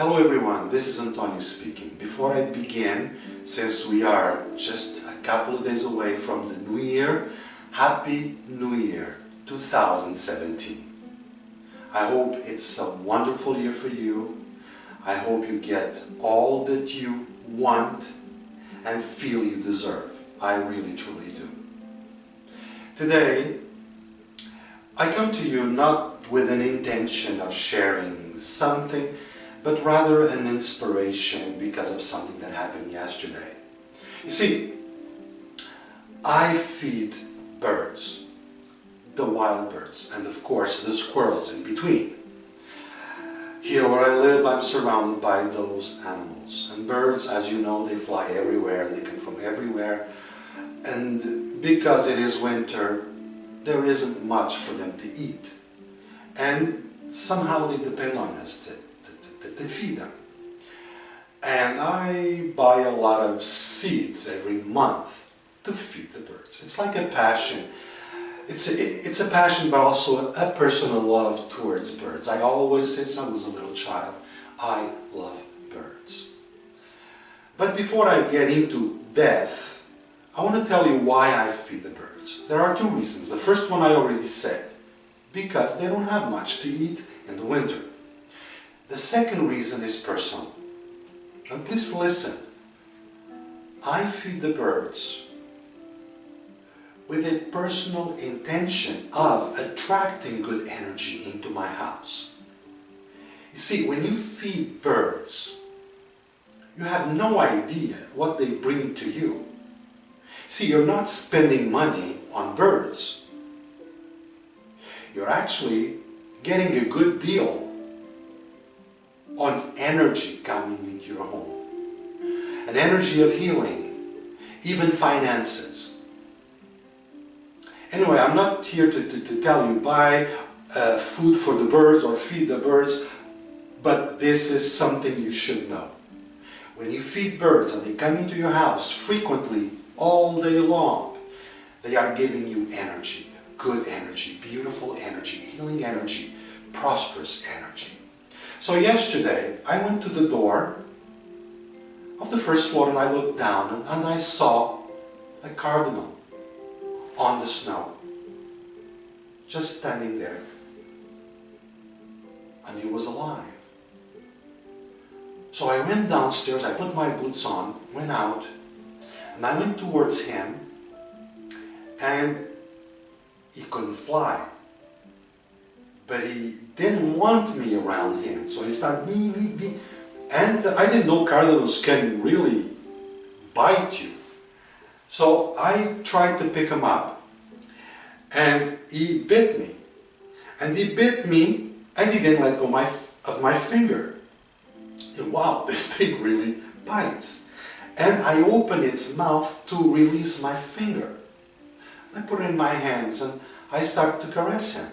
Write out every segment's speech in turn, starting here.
Hello everyone, this is António speaking. Before I begin, since we are just a couple of days away from the New Year, Happy New Year 2017. I hope it's a wonderful year for you. I hope you get all that you want and feel you deserve. I really truly do. Today, I come to you not with an intention of sharing something, but rather an inspiration because of something that happened yesterday. You see, I feed birds, the wild birds, and of course the squirrels in between. Here where I live, I'm surrounded by those animals. And birds, as you know, they fly everywhere, they come from everywhere. And because it is winter, there isn't much for them to eat. And somehow they depend on us to feed them. And I buy a lot of seeds every month to feed the birds. It's like a passion. It's a passion, but also a personal love towards birds. I always, since I was a little child, I love birds. But before I get into death, I want to tell you why I feed the birds. There are two reasons. The first one I already said, because they don't have much to eat in the winter. The second reason is personal. And please listen. I feed the birds with a personal intention of attracting good energy into my house. You see, when you feed birds, you have no idea what they bring to you. See, you're not spending money on birds. You're actually getting a good deal on energy coming into your home. An energy of healing, even finances. Anyway, I'm not here to tell you buy food for the birds or feed the birds, but this is something you should know. When you feed birds and they come into your house frequently, all day long, they are giving you energy, good energy, beautiful energy, healing energy, prosperous energy. So yesterday, I went to the door of the first floor and I looked down and I saw a cardinal on the snow, just standing there. And he was alive. So I went downstairs, I put my boots on, went out, and I went towards him, and he couldn't fly. But he didn't want me around him, so he started me. And I didn't know cardinals can really bite you. So I tried to pick him up, and he bit me. And he bit me, and he didn't let go of my finger. Wow, this thing really bites. And I opened its mouth to release my finger. I put it in my hands, and I started to caress him.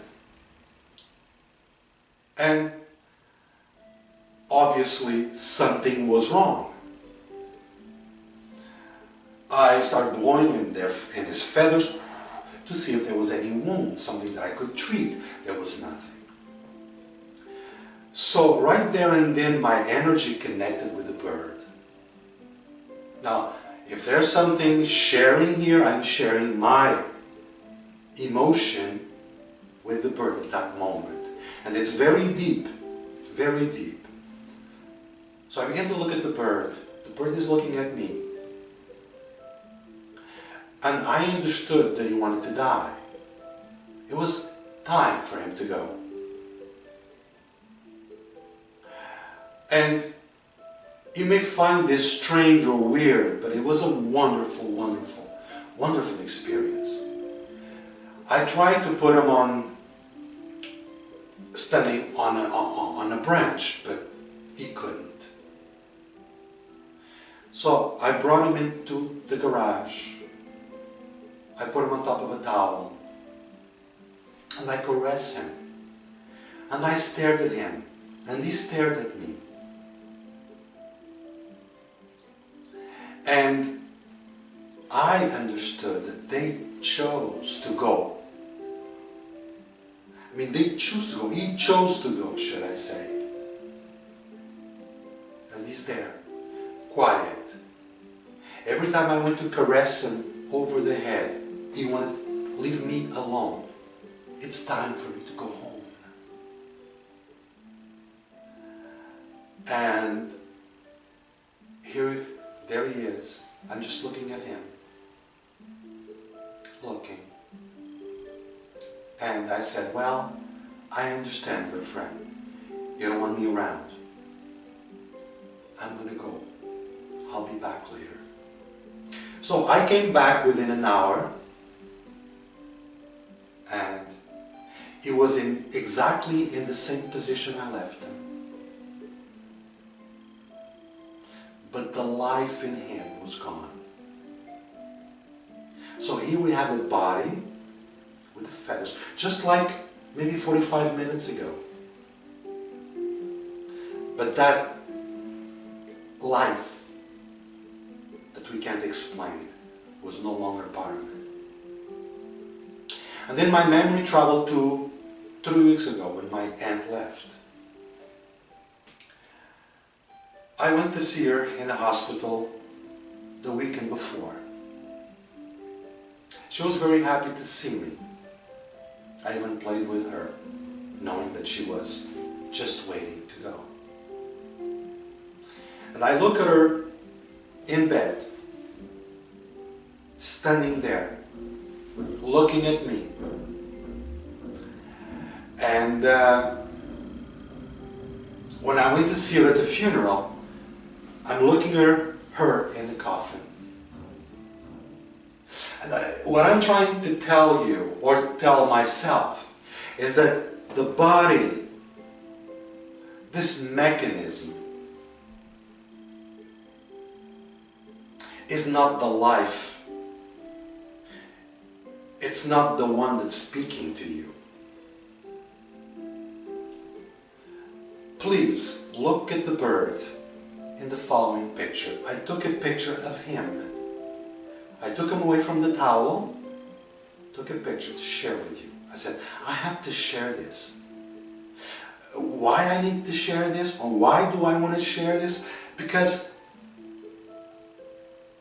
And obviously something was wrong. I started blowing in his feathers to see if there was any wound, something that I could treat. There was nothing. So right there and then my energy connected with the bird. Now, if there's something sharing here, I'm sharing my emotion with the bird at that moment. And it's very deep, very deep. So I began to look at the bird. The bird is looking at me. And I understood that he wanted to die. It was time for him to go. And you may find this strange or weird, but it was a wonderful, wonderful, wonderful experience. I tried to put him on standing on a branch, but he couldn't. So I brought him into the garage. I put him on top of a towel, and I caressed him. And I stared at him, and he stared at me. And I understood that they chose to go. I mean, they choose to go. He chose to go, should I say. he's there, quiet. Every time I went to caress him over the head, he wanted to leave me alone. It's time for me to go home. And there he is. I'm just looking at him. Looking. And I said, well, I understand, good friend. You don't want me around. I'm going to go. I'll be back later. So I came back within an hour, and he was exactly in the same position I left him. But the life in him was gone. So here we have a body with the feathers, just like maybe 45 minutes ago. But that life that we can't explain was no longer part of it. And then my memory traveled to 3 weeks ago when my aunt left. I went to see her in the hospital the weekend before. She was very happy to see me. I even played with her, knowing that she was just waiting to go. And I look at her in bed, standing there, looking at me. And when I went to see her at the funeral, I'm looking at her in the coffin. And what I'm trying to tell you, or tell myself, is that the body, this mechanism, is not the life. It's not the one that's speaking to you. Please look at the bird in the following picture. I took a picture of him. I took him away from the towel, took a picture to share with you. I said, I have to share this. Why I need to share this, or why do I want to share this? Because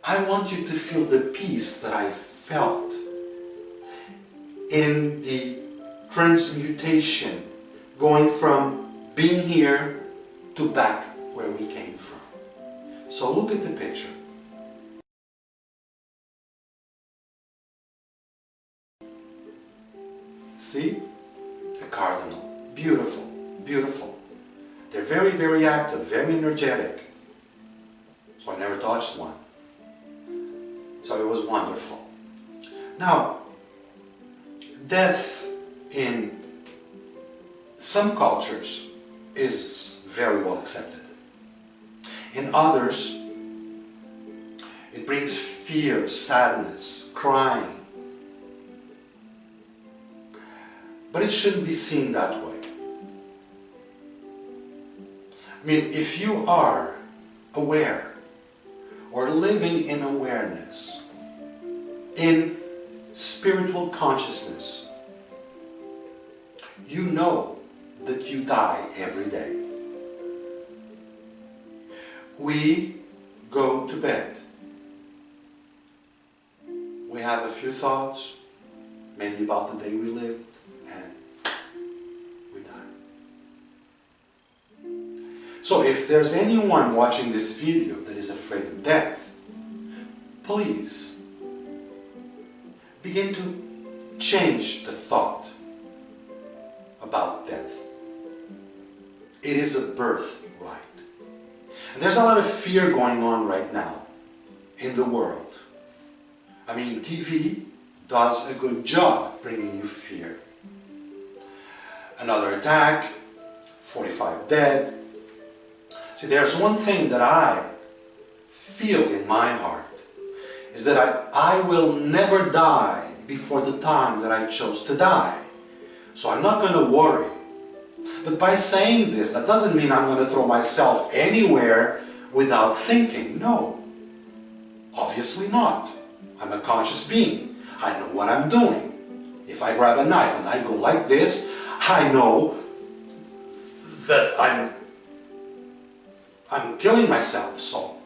I want you to feel the peace that I felt in the transmutation, going from being here to back where we came from. So look at the picture. See? The Cardinal. Beautiful, beautiful. They're very, very active, very energetic. So I never touched one. So it was wonderful. Now, death in some cultures is very well accepted. In others, it brings fear, sadness, crying. But it shouldn't be seen that way. I mean, if you are aware or living in awareness, in spiritual consciousness, you know that you die every day. We go to bed. We have a few thoughts, maybe about the day we lived, and we die. So if there's anyone watching this video that is afraid of death, please begin to change the thought about death. It is a birthright. And there's a lot of fear going on right now in the world. I mean, TV does a good job bringing you fear. Another attack, 45 dead. See, there's one thing that I feel in my heart, is that I will never die before the time that I chose to die. So I'm not going to worry. But by saying this, that doesn't mean I'm going to throw myself anywhere without thinking. No, obviously not. I'm a conscious being. I know what I'm doing. If I grab a knife and I go like this, I know that I'm I'm killing myself, so.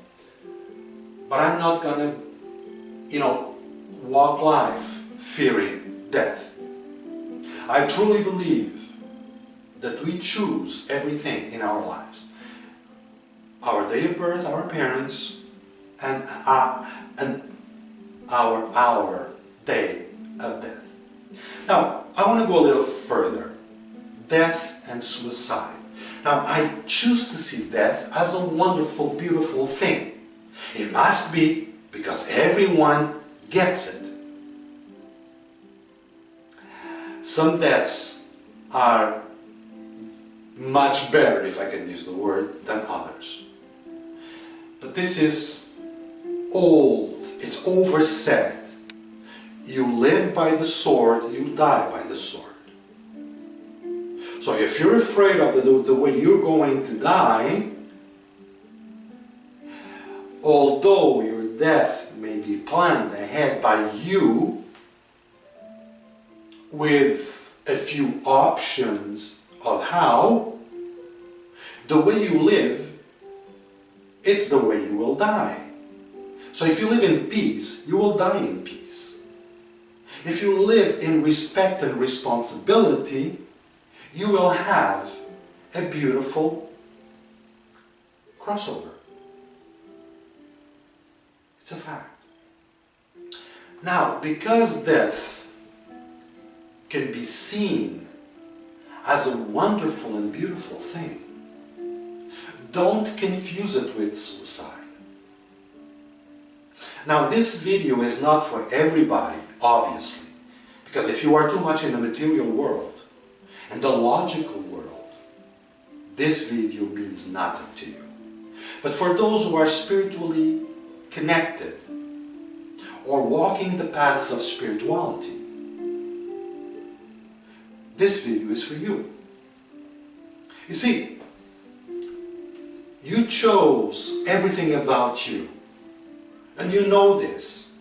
But I'm not gonna, walk life fearing death. I truly believe that we choose everything in our lives. Our day of birth, our parents, and our day of death. Now, I want to go a little further. Death and suicide. Now, I choose to see death as a wonderful, beautiful thing. It must be, because everyone gets it. Some deaths are much better, if I can use the word, than others. But this is old, it's oversaid. You live by the sword, you die by the sword. So if you're afraid of the way you're going to die, although your death may be planned ahead by you with a few options of how, the way you live, it's the way you will die. So if you live in peace, you will die in peace. If you live in respect and responsibility, you will have a beautiful crossover. It's a fact. Now, because death can be seen as a wonderful and beautiful thing, don't confuse it with suicide. Now, this video is not for everybody, obviously, because if you are too much in the material world and the logical world, this video means nothing to you. But for those who are spiritually connected or walking the path of spirituality, this video is for you. You see, you chose everything about you, and you know this.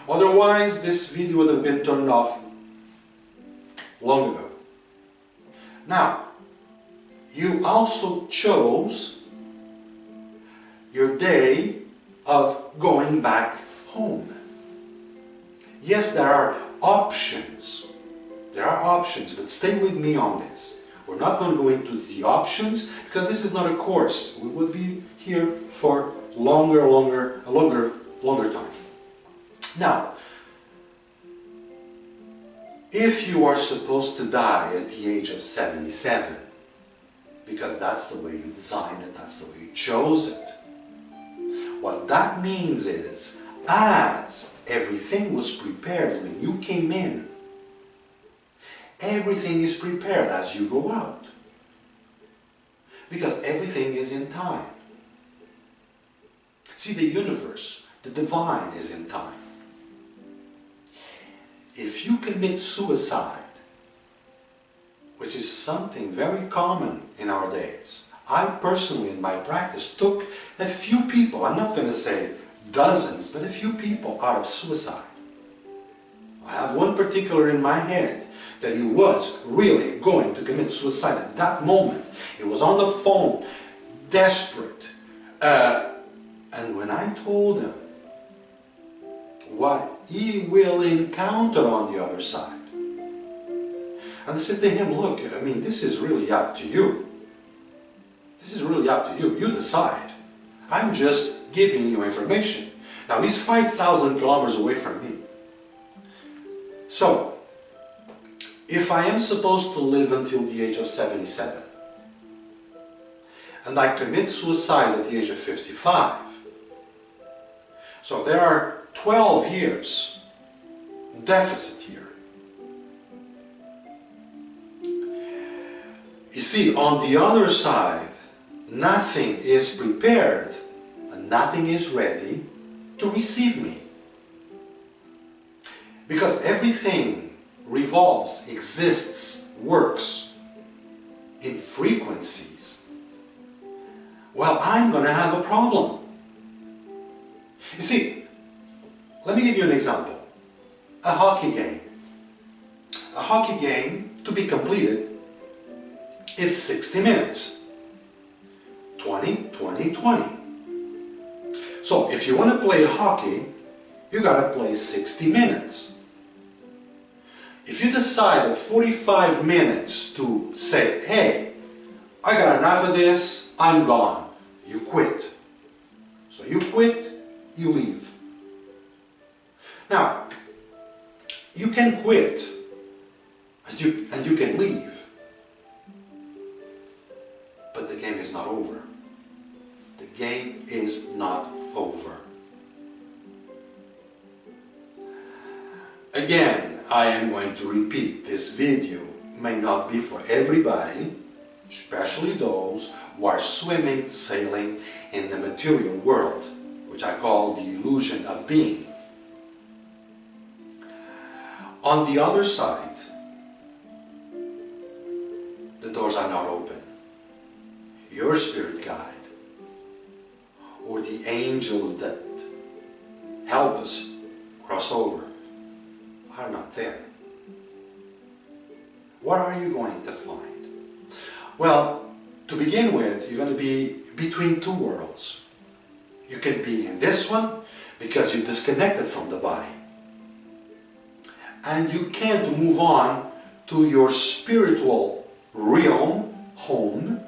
Otherwise, this video would have been turned off long ago. Now, you also chose your day of going back home. Yes, there are options. There are options, but stay with me on this. We're not going to go into the options because this is not a course. We would be here for a longer time. Now, if you are supposed to die at the age of 77, because that's the way you designed it, that's the way you chose it, what that means is, as everything was prepared when you came in, everything is prepared as you go out. Because everything is in time. See, the universe, the divine is in time. If you commit suicide, which is something very common in our days, I personally in my practice took a few people, I'm not going to say dozens, but a few people out of suicide. I have one particular in my head that he was really going to commit suicide at that moment. He was on the phone, desperate. And when I told him what he will encounter on the other side, and I said to him, look, I mean, this is really up to you. This is really up to you. You decide. I'm just giving you information. Now, he's 5,000 kilometers away from me. So, if I am supposed to live until the age of 77, and I commit suicide at the age of 55, so there are 12 years deficit here. You see, on the other side, nothing is prepared and nothing is ready to receive me. Because everything revolves, exists, works in frequencies. Well, I'm going to have a problem. You see, let me give you an example. A hockey game. A hockey game, to be completed, is 60 minutes. 20, 20, 20. So if you want to play hockey, you gotta play 60 minutes. If you decide at 45 minutes to say, hey, I got enough of this, I'm gone, you quit. So you quit, you leave. Now, you can quit and you can leave, but the game is not over. The game is not over. Again, I am going to repeat, this video may not be for everybody, especially those who are swimming, sailing in the material world, which I call the illusion of being. On the other side, the doors are not open. Your spirit guide, or the angels that help us cross over, are not there. What are you going to find? Well, to begin with, you're going to be between two worlds. You can be in this one because you're disconnected from the body. And you can't move on to your spiritual realm, home,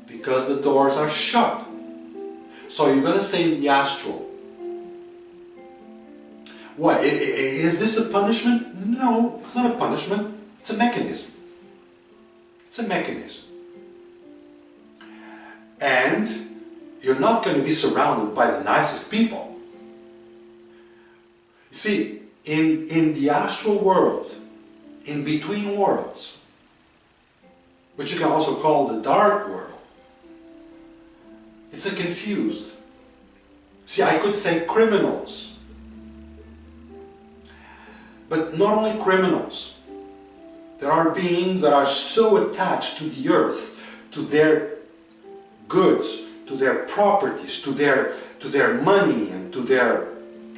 because the doors are shut. So you're going to stay in the astral. What? Is this a punishment? No, it's not a punishment. It's a mechanism. It's a mechanism. And you're not going to be surrounded by the nicest people. You see, in the astral world, in between worlds, which you can also call the dark world, it's a confused. See, I could say criminals, but not only criminals. There are beings that are so attached to the earth, to their goods, to their properties, to their money, and to their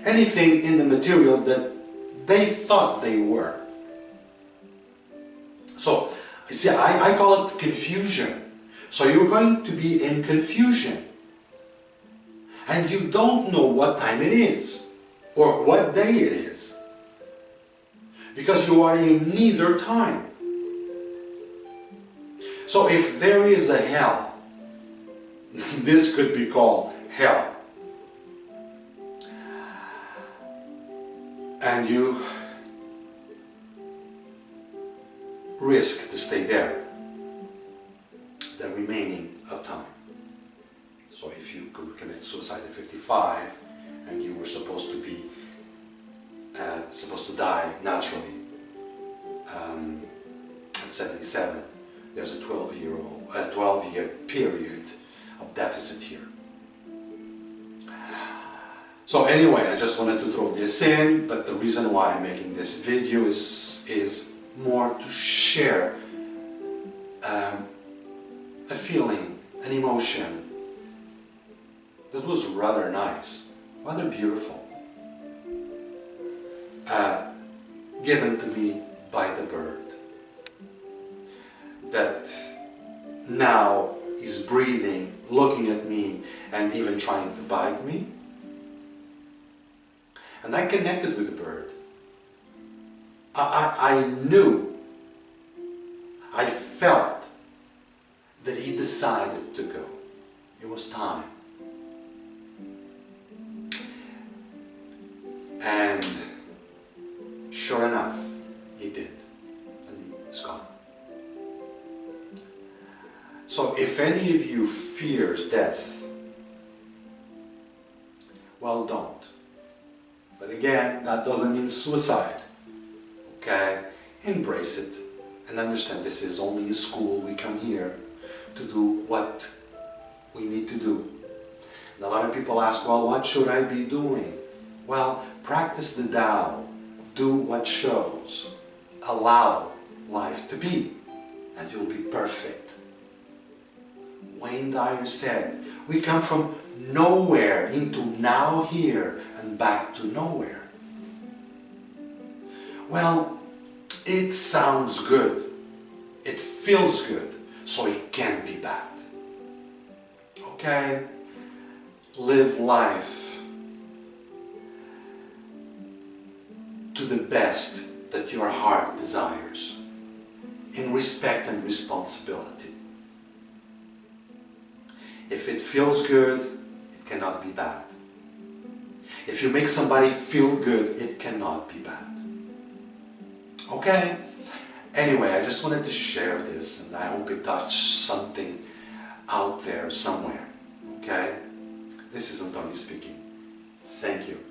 anything in the material that they thought they were. So, you see, I call it confusion. So you're going to be in confusion. And you don't know what time it is, or what day it is. Because you are in neither time. So if there is a hell, this could be called hell. And you risk to stay there the remaining of time. So if you commit suicide at 55 and you were supposed to be supposed to die naturally at 77, there's a 12-year period of deficit here. So anyway, I just wanted to throw this in, but the reason why I'm making this video is more to share a feeling, an emotion that was rather nice, rather beautiful, given to me by the bird that now is breathing, looking at me, and even trying to bite me. And I connected with the bird. I knew, I felt that he decided to go. It was time. And sure enough, he did. And he's gone. So if any of you fears death, well, don't. But again, that doesn't mean suicide. Okay? Embrace it. And understand this is only a school. We come here to do what we need to do. And a lot of people ask, well, what should I be doing? Well, practice the Tao. Do what shows. Allow life to be. And you'll be perfect. Wayne Dyer said, we come from nowhere into now here and back to nowhere. Well, it sounds good. It feels good. So it can't be bad. okay? Live life to the best that your heart desires, in respect and responsibility. If it feels good, it cannot be bad. If you make somebody feel good, it cannot be bad. Okay? Anyway, I just wanted to share this, and I hope it touched something out there somewhere. Okay? This is António speaking. Thank you.